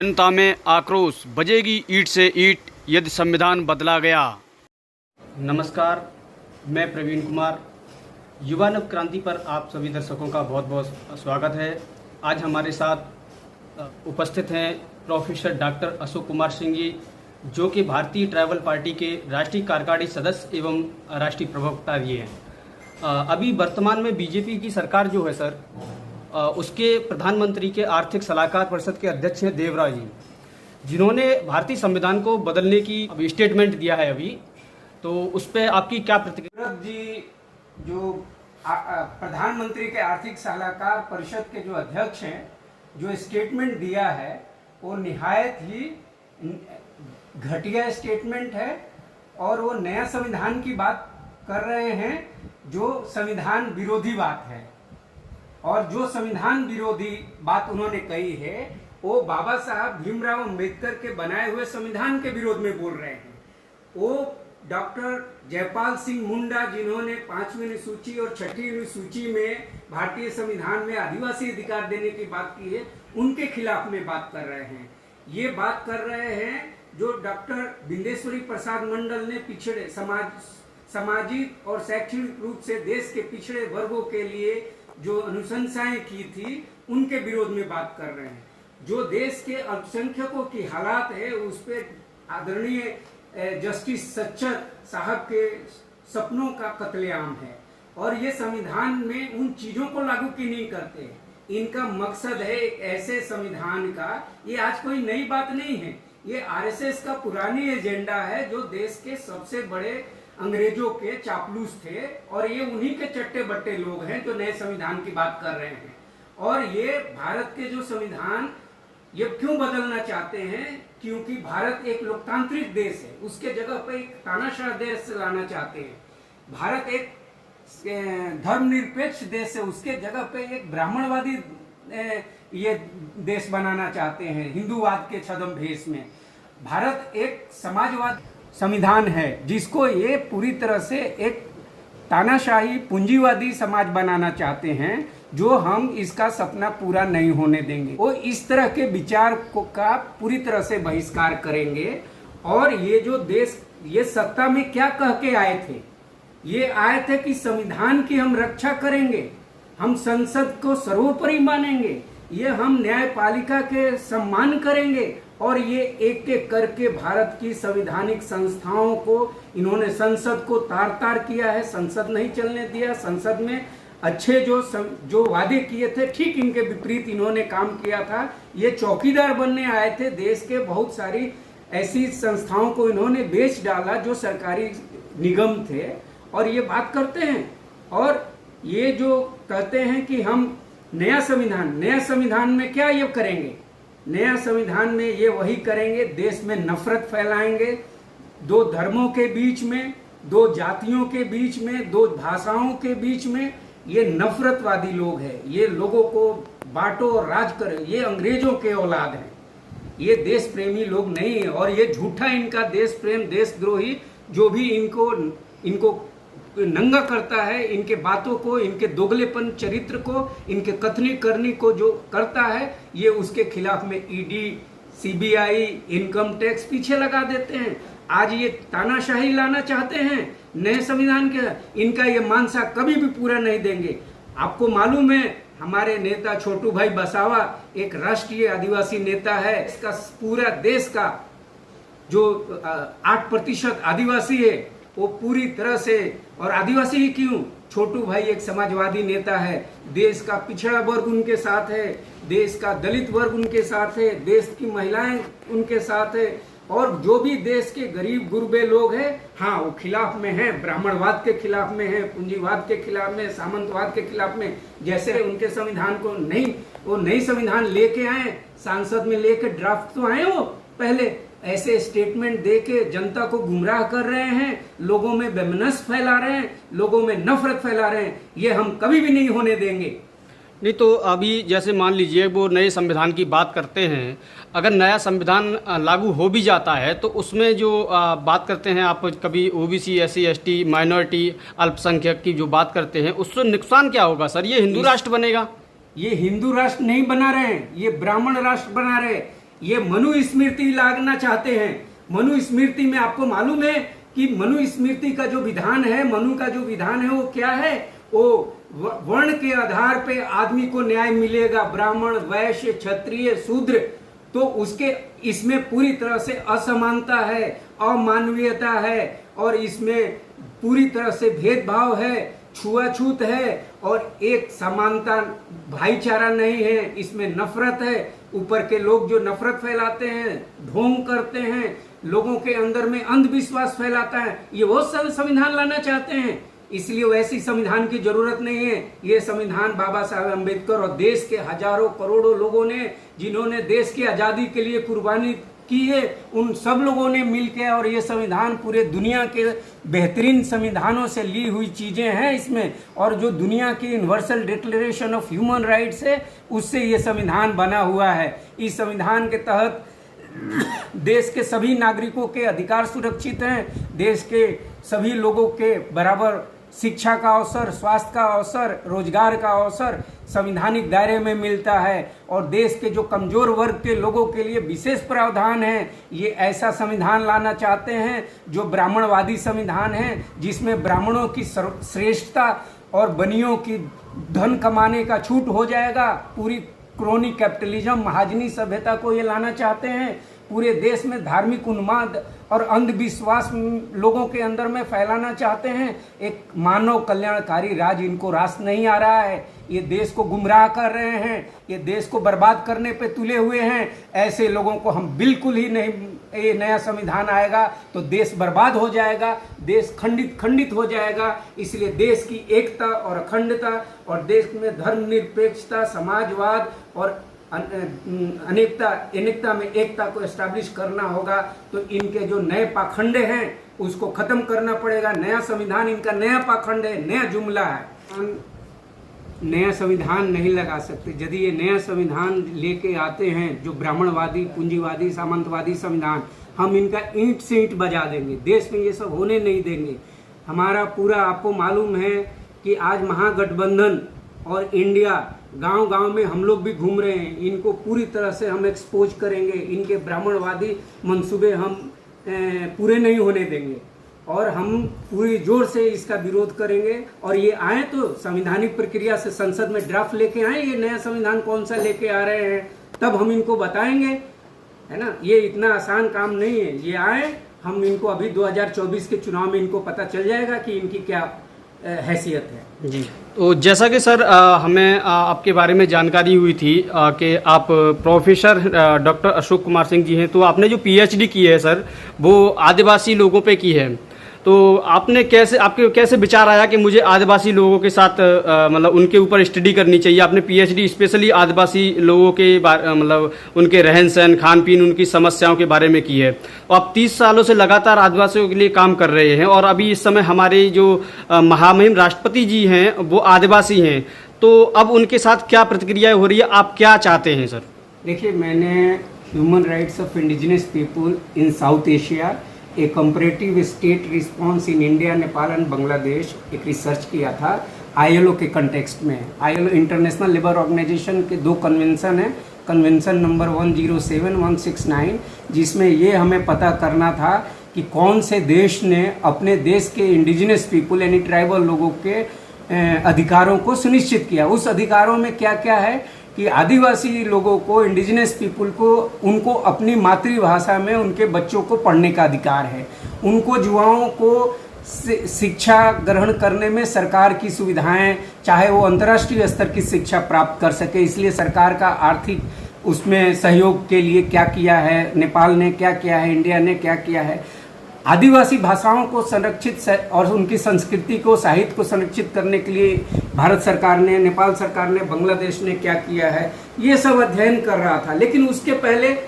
जनता में आक्रोश, बजेगी ईंट से ईंट यदि संविधान बदला गया। नमस्कार, मैं प्रवीण कुमार। युवा नव क्रांति पर आप सभी दर्शकों का बहुत बहुत स्वागत है। आज हमारे साथ उपस्थित हैं प्रोफेसर डॉक्टर अशोक कुमार सिंह जी, जो कि भारतीय ट्राइबल पार्टी के राष्ट्रीय कार्यकारी सदस्य एवं राष्ट्रीय प्रवक्ता भी हैं। अभी वर्तमान में बीजेपी की सरकार जो है सर, उसके प्रधानमंत्री के आर्थिक सलाहकार परिषद के अध्यक्ष हैं देवराज जी, जिन्होंने भारतीय संविधान को बदलने की अभी स्टेटमेंट दिया है। अभी तो उस पर आपकी क्या प्रतिक्रिया? जी, जो प्रधानमंत्री के आर्थिक सलाहकार परिषद के जो अध्यक्ष हैं, जो स्टेटमेंट दिया है वो निहायत ही घटिया स्टेटमेंट है और वो नया संविधान की बात कर रहे हैं जो संविधान विरोधी बात है। और जो संविधान विरोधी बात उन्होंने कही है वो बाबा साहब भीमराव अंबेडकर के बनाए हुए संविधान के विरोध में बोल रहे हैं। वो डॉक्टर जयपाल सिंह मुंडा, जिन्होंने 5वीं अनुसूची और 6वीं अनुसूची में भारतीय संविधान में आदिवासी अधिकार देने की बात की है, उनके खिलाफ में बात कर रहे हैं। ये बात कर रहे हैं जो डॉक्टर बिंदेश्वरी प्रसाद मंडल ने पिछड़े सामाजिक और शैक्षणिक रूप से देश के पिछड़े वर्गों के लिए जो अनुशंसाएं की थी, उनके विरोध में बात कर रहे हैं। जो देश के अल्पसंख्यकों की हालात है उस पर आदरणीय जस्टिस सच्चर साहब के सपनों का कत्लेआम है और ये संविधान में उन चीजों को लागू की नहीं करते। इनका मकसद है एक ऐसे संविधान का, ये आज कोई नई बात नहीं है, ये आरएसएस का पुरानी एजेंडा है जो देश के सबसे बड़े अंग्रेजों के चापलूस थे और ये उन्हीं के चट्टे बट्टे लोग हैं जो नए संविधान की बात कर रहे हैं। और ये भारत के जो संविधान ये क्यों बदलना चाहते हैं, क्योंकि भारत एक लोकतांत्रिक देश है, उसके जगह पर एक तानाशाह देश लाना चाहते हैं। भारत एक धर्मनिरपेक्ष देश है, उसके जगह पे एक ब्राह्मणवादी ये देश बनाना चाहते हैं हिंदूवाद के छद्म भेष में। भारत एक समाजवाद संविधान है जिसको ये पूरी तरह से एक तानाशाही पूंजीवादी समाज बनाना चाहते हैं, जो हम इसका सपना पूरा नहीं होने देंगे। वो इस तरह के विचार का पूरी तरह से बहिष्कार करेंगे। और ये जो देश ये सत्ता में क्या कह के आए थे, ये आए थे कि संविधान की हम रक्षा करेंगे, हम संसद को सर्वोपरि मानेंगे, ये हम न्यायपालिका के सम्मान करेंगे और ये एक एक करके भारत की संवैधानिक संस्थाओं को इन्होंने संसद को तार तार किया है, संसद नहीं चलने दिया। संसद में अच्छे जो वादे किए थे, ठीक इनके विपरीत इन्होंने काम किया था। ये चौकीदार बनने आए थे, देश के बहुत सारी ऐसी संस्थाओं को इन्होंने बेच डाला जो सरकारी निगम थे और ये बात करते हैं। और ये जो कहते हैं कि हम नया संविधान में क्या ये करेंगे, नया संविधान में ये वही करेंगे, देश में नफरत फैलाएंगे, दो धर्मों के बीच में, दो जातियों के बीच में, दो भाषाओं के बीच में। ये नफरतवादी लोग हैं, ये लोगों को बांटो और राज करो, ये अंग्रेजों के औलाद हैं, ये देश प्रेमी लोग नहीं है। और ये झूठा इनका देश प्रेम, देशद्रोही जो भी इनको नंगा करता है, इनके बातों को, इनके दोगलेपन चरित्र को, इनके कथनी करनी को जो करता है, ये उसके खिलाफ में ईडी, सीबीआई, इनकम टैक्स पीछे लगा देते हैं। आज ये तानाशाही लाना चाहते हैं नए संविधान के, इनका ये मानसा कभी भी पूरा नहीं देंगे। आपको मालूम है हमारे नेता छोटू भाई बसावा एक राष्ट्रीय आदिवासी नेता है, इसका पूरा देश का जो 8% आदिवासी है वो पूरी तरह से, और आदिवासी ही क्यों, छोटू भाई एक समाजवादी नेता है, देश का पिछड़ा वर्ग उनके साथ है, देश का दलित वर्ग उनके साथ है, देश की महिलाएं उनके साथ है, और जो भी देश के गरीब गुरबे लोग हैं, हाँ वो खिलाफ में है, ब्राह्मणवाद के खिलाफ में है, पूंजीवाद के खिलाफ में, सामंतवाद के खिलाफ में। जैसे उनके संविधान को नहीं, वो नई संविधान लेके आए, सांसद में लेके ड्राफ्ट तो आए, वो पहले ऐसे स्टेटमेंट दे के जनता को गुमराह कर रहे हैं, लोगों में बेमनस फैला रहे हैं, लोगों में नफरत फैला रहे हैं। ये हम कभी भी नहीं होने देंगे। नहीं तो अभी जैसे मान लीजिए वो नए संविधान की बात करते हैं, अगर नया संविधान लागू हो भी जाता है तो उसमें जो बात करते हैं आप, कभी ओबीसी, एससी, एसटी, माइनॉरिटी, अल्पसंख्यक की जो बात करते हैं, उससे नुकसान क्या होगा सर? ये हिंदू राष्ट्र बनेगा। ये हिंदू राष्ट्र नहीं बना रहे हैं, ये ब्राह्मण राष्ट्र बना रहे हैं। ये मनुस्मृति लाना चाहते हैं। मनुस्मृति में आपको मालूम है कि मनुस्मृति का जो विधान है, मनु का जो विधान है वो क्या है? वो वर्ण के आधार पे आदमी को न्याय मिलेगा, ब्राह्मण, वैश्य, क्षत्रिय, शूद्र। तो उसके इसमें पूरी तरह से असमानता है, अमानवीयता है, और इसमें पूरी तरह से भेदभाव है, छुआछूत है, और एक समानता, भाईचारा नहीं है। इसमें नफरत है। ऊपर के लोग जो नफरत फैलाते हैं, ढोंग करते हैं, लोगों के अंदर में अंधविश्वास फैलाता है, ये वो संविधान लाना चाहते हैं। इसलिए वैसी संविधान की जरूरत नहीं है। ये संविधान बाबा साहब अम्बेडकर और देश के हजारों करोड़ों लोगों ने, जिन्होंने देश की आज़ादी के लिए कुर्बानी की है, उन सब लोगों ने मिलकर, और ये संविधान पूरे दुनिया के बेहतरीन संविधानों से ली हुई चीज़ें हैं इसमें, और जो दुनिया की universal declaration of human rights है उससे ये संविधान बना हुआ है। इस संविधान के तहत देश के सभी नागरिकों के अधिकार सुरक्षित हैं। देश के सभी लोगों के बराबर शिक्षा का अवसर, स्वास्थ्य का अवसर, रोजगार का अवसर संवैधानिक दायरे में मिलता है, और देश के जो कमजोर वर्ग के लोगों के लिए विशेष प्रावधान है। ये ऐसा संविधान लाना चाहते हैं जो ब्राह्मणवादी संविधान है, जिसमें ब्राह्मणों की श्रेष्ठता और बनियों की धन कमाने का छूट हो जाएगा। पूरी क्रोनी कैपिटलिज्म, महाजनी सभ्यता को ये लाना चाहते हैं। पूरे देश में धार्मिक उन्माद और अंधविश्वास लोगों के अंदर में फैलाना चाहते हैं। एक मानव कल्याणकारी राज इनको रास नहीं आ रहा है। ये देश को गुमराह कर रहे हैं, ये देश को बर्बाद करने पे तुले हुए हैं। ऐसे लोगों को हम बिल्कुल ही नहीं, ये नया संविधान आएगा तो देश बर्बाद हो जाएगा, देश खंडित हो जाएगा। इसलिए देश की एकता और अखंडता, और देश में धर्मनिरपेक्षता, समाजवाद और अनेकता में एकता को एस्टैब्लिश करना होगा। तो इनके जो नए पाखंडे हैं उसको खत्म करना पड़ेगा। नया संविधान इनका नया पाखंड है, नया जुमला है। नया संविधान नहीं लगा सकते। यदि ये नया संविधान लेके आते हैं, जो ब्राह्मणवादी, पूंजीवादी, सामंतवादी संविधान, हम इनका ईंट से ईंट बजा देंगे। देश में ये सब होने नहीं देंगे। हमारा पूरा, आपको मालूम है कि आज महागठबंधन और इंडिया गांव-गांव में हम लोग भी घूम रहे हैं। इनको पूरी तरह से हम एक्सपोज करेंगे। इनके ब्राह्मणवादी मंसूबे हम पूरे नहीं होने देंगे, और हम पूरी जोर से इसका विरोध करेंगे। और ये आए तो संवैधानिक प्रक्रिया से संसद में ड्राफ्ट लेके आए, ये नया संविधान कौन सा लेके आ रहे हैं, तब हम इनको बताएंगे, है ना। ये इतना आसान काम नहीं है। ये आए, हम इनको अभी 2024 के चुनाव में इनको पता चल जाएगा कि इनकी क्या हैसियत है। जी, तो जैसा कि सर हमें आपके बारे में जानकारी हुई थी कि आप प्रोफेसर डॉक्टर अशोक कुमार सिंह जी हैं, तो आपने जो पीएचडी की है सर वो आदिवासी लोगों पे की है। तो आपने आपके कैसे विचार आया कि मुझे आदिवासी लोगों के साथ मतलब उनके ऊपर स्टडी करनी चाहिए? आपने पीएचडी स्पेशली आदिवासी लोगों के मतलब उनके रहन सहन, खान पीन, उनकी समस्याओं के बारे में की है। और आप 30 सालों से लगातार आदिवासियों के लिए काम कर रहे हैं, और अभी इस समय हमारे जो महामहिम राष्ट्रपति जी हैं वो आदिवासी हैं। तो अब उनके साथ क्या प्रतिक्रिया हो रही है, आप क्या चाहते हैं सर? देखिए, मैंने human rights of indigenous people in south Asia, A comparative state response in India, Nepal and Bangladesh, एक रिसर्च किया था आईएलओ के कंटेक्स्ट में। आईएलओ इंटरनेशनल लेबर ऑर्गेनाइजेशन के 2 कन्वेंशन है, कन्वेंशन नंबर 107, 169, जिसमें ये हमें पता करना था कि कौन से देश ने अपने देश के इंडिजिनस पीपुल यानी ट्राइबल लोगों के अधिकारों को सुनिश्चित किया। उस अधिकारों में क्या क्या है कि आदिवासी लोगों को, इंडिजिनस पीपुल को, उनको अपनी मातृभाषा में उनके बच्चों को पढ़ने का अधिकार है। उनको, युवाओं को शिक्षा ग्रहण करने में सरकार की सुविधाएं, चाहे वो अंतर्राष्ट्रीय स्तर की शिक्षा प्राप्त कर सके, इसलिए सरकार का आर्थिक उसमें सहयोग के लिए क्या किया है, नेपाल ने क्या किया है, इंडिया ने क्या किया है। आदिवासी भाषाओं को संरक्षित और उनकी संस्कृति को, साहित्य को संरक्षित करने के लिए भारत सरकार ने, नेपाल सरकार ने, बांग्लादेश ने क्या किया है, ये सब अध्ययन कर रहा था। लेकिन उसके पहले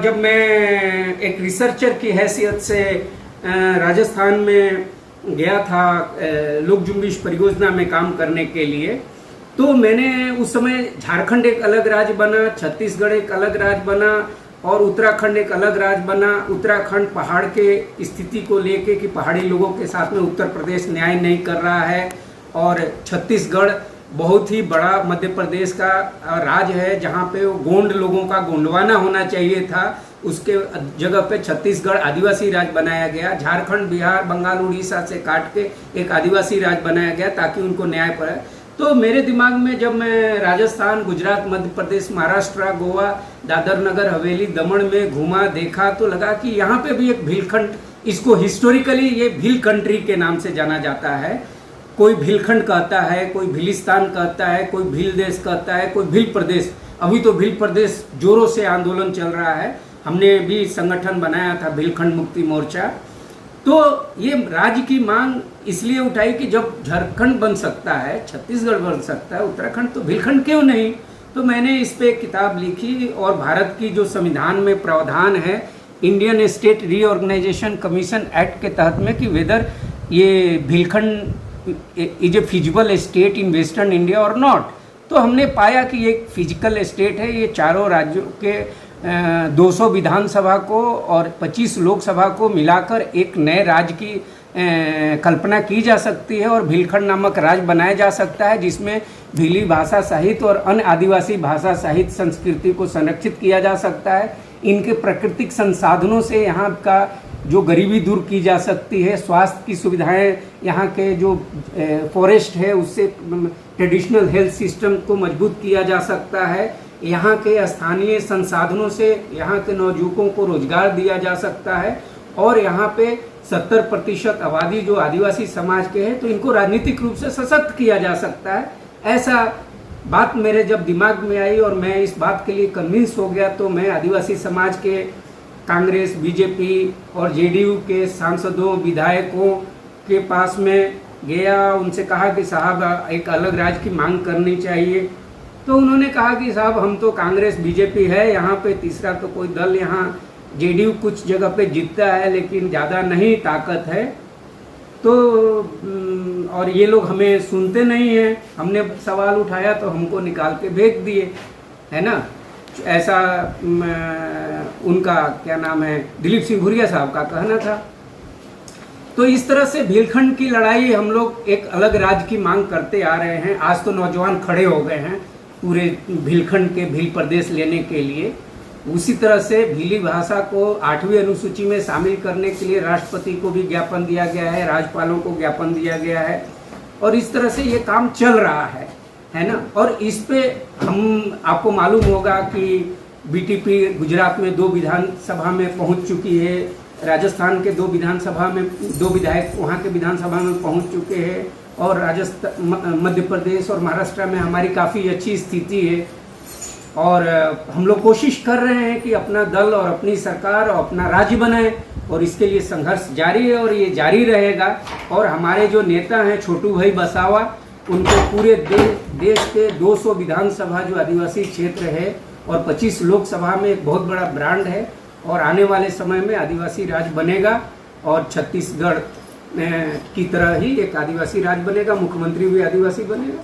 जब मैं एक रिसर्चर की हैसियत से राजस्थान में गया था लोक जुम्बिश परियोजना में काम करने के लिए, तो मैंने उस समय झारखंड एक अलग राज्य बना, छत्तीसगढ़ एक अलग राज्य बना, और उत्तराखंड एक अलग राज्य बना। उत्तराखंड पहाड़ के स्थिति को लेके कि पहाड़ी लोगों के साथ में उत्तर प्रदेश न्याय नहीं कर रहा है, और छत्तीसगढ़ बहुत ही बड़ा मध्य प्रदेश का राज्य है, जहाँ पे गोंड लोगों का गोंडवाना होना चाहिए था, उसके जगह पे छत्तीसगढ़ आदिवासी राज्य बनाया गया। झारखंड, बिहार, बंगाल, उड़ीसा से काट के एक आदिवासी राज्य बनाया गया ताकि उनको न्याय पाए। तो मेरे दिमाग में जब मैं राजस्थान, गुजरात, मध्य प्रदेश, महाराष्ट्र, गोवा, दादर नगर हवेली, दमन में घूमा, देखा, तो लगा कि यहाँ पे भी एक भीलखंड, इसको हिस्टोरिकली ये भील कंट्री के नाम से जाना जाता है। कोई भीलखंड कहता है, कोई भीलिस्तान कहता है, कोई भील देश कहता है, कोई भील प्रदेश। अभी तो भील प्रदेश जोरों से आंदोलन चल रहा है, हमने भी संगठन बनाया था भीलखंड मुक्ति मोर्चा। तो ये राज्य की मांग इसलिए उठाई कि जब झारखंड बन सकता है, छत्तीसगढ़ बन सकता है, उत्तराखंड, तो भीलखंड क्यों नहीं। तो मैंने इस पे एक किताब लिखी और भारत की जो संविधान में प्रावधान है Indian state reorganisation commission act के तहत में कि वेदर ये Bhilkhand is a feasible state in western India और नॉट। तो हमने पाया कि ये फिजिकल स्टेट है, ये चारों राज्यों के 200 विधानसभा को और 25 लोकसभा को मिलाकर एक नए राज्य की कल्पना की जा सकती है और भीलखंड नामक राज्य बनाया जा सकता है, जिसमें भीली भाषा साहित्य और अन्य आदिवासी भाषा साहित्य संस्कृति को संरक्षित किया जा सकता है। इनके प्राकृतिक संसाधनों से यहाँ का जो गरीबी दूर की जा सकती है, स्वास्थ्य की सुविधाएं, यहाँ के जो फॉरेस्ट है उससे ट्रेडिशनल हेल्थ सिस्टम को मजबूत किया जा सकता है। यहाँ के स्थानीय संसाधनों से यहाँ के नवयुवकों को रोजगार दिया जा सकता है और यहाँ पे 70% आबादी जो आदिवासी समाज के हैं, तो इनको राजनीतिक रूप से सशक्त किया जा सकता है। ऐसा बात मेरे जब दिमाग में आई और मैं इस बात के लिए कन्विंस हो गया, तो मैं आदिवासी समाज के कांग्रेस, बीजेपी और जेडीयू के सांसदों, विधायकों के पास में गया, उनसे कहा कि साहब एक अलग राज्य की मांग करनी चाहिए। तो उन्होंने कहा कि साहब हम तो कांग्रेस, बीजेपी है, यहाँ पे तीसरा तो कोई दल, यहाँ जेडीयू कुछ जगह पे जीतता है लेकिन ज़्यादा नहीं ताकत है, तो और ये लोग हमें सुनते नहीं हैं। हमने सवाल उठाया तो हमको निकाल के भेज दिए, है ना। ऐसा उनका क्या नाम है, दिलीप सिंह भुरिया साहब का कहना था। तो इस तरह से भीलखंड की लड़ाई हम लोग एक अलग राज्य की मांग करते आ रहे हैं। आज तो नौजवान खड़े हो गए हैं पूरे भीलखंड के भील प्रदेश लेने के लिए। उसी तरह से भीली भाषा को 8वीं अनुसूची में शामिल करने के लिए राष्ट्रपति को भी ज्ञापन दिया गया है, राज्यपालों को ज्ञापन दिया गया है और इस तरह से ये काम चल रहा है ना। और इस पे हम आपको मालूम होगा कि बीटीपी गुजरात में 2 विधानसभा में पहुंच चुकी है, राजस्थान के 2 विधानसभा में 2 विधायक वहाँ के विधानसभा में पहुंच चुके हैं और राजस्थान, मध्य प्रदेश और महाराष्ट्र में हमारी काफ़ी अच्छी स्थिति है। और हम लोग कोशिश कर रहे हैं कि अपना दल और अपनी सरकार और अपना राज्य बनाए और इसके लिए संघर्ष जारी है और ये जारी रहेगा। और हमारे जो नेता हैं छोटू भाई बसावा, उनको पूरे देश के 200 विधानसभा जो आदिवासी क्षेत्र है और 25 लोकसभा में एक बहुत बड़ा ब्रांड है और आने वाले समय में आदिवासी राज्य बनेगा और छत्तीसगढ़ की तरह ही एक आदिवासी राज्य बनेगा, मुख्यमंत्री भी आदिवासी बनेगा।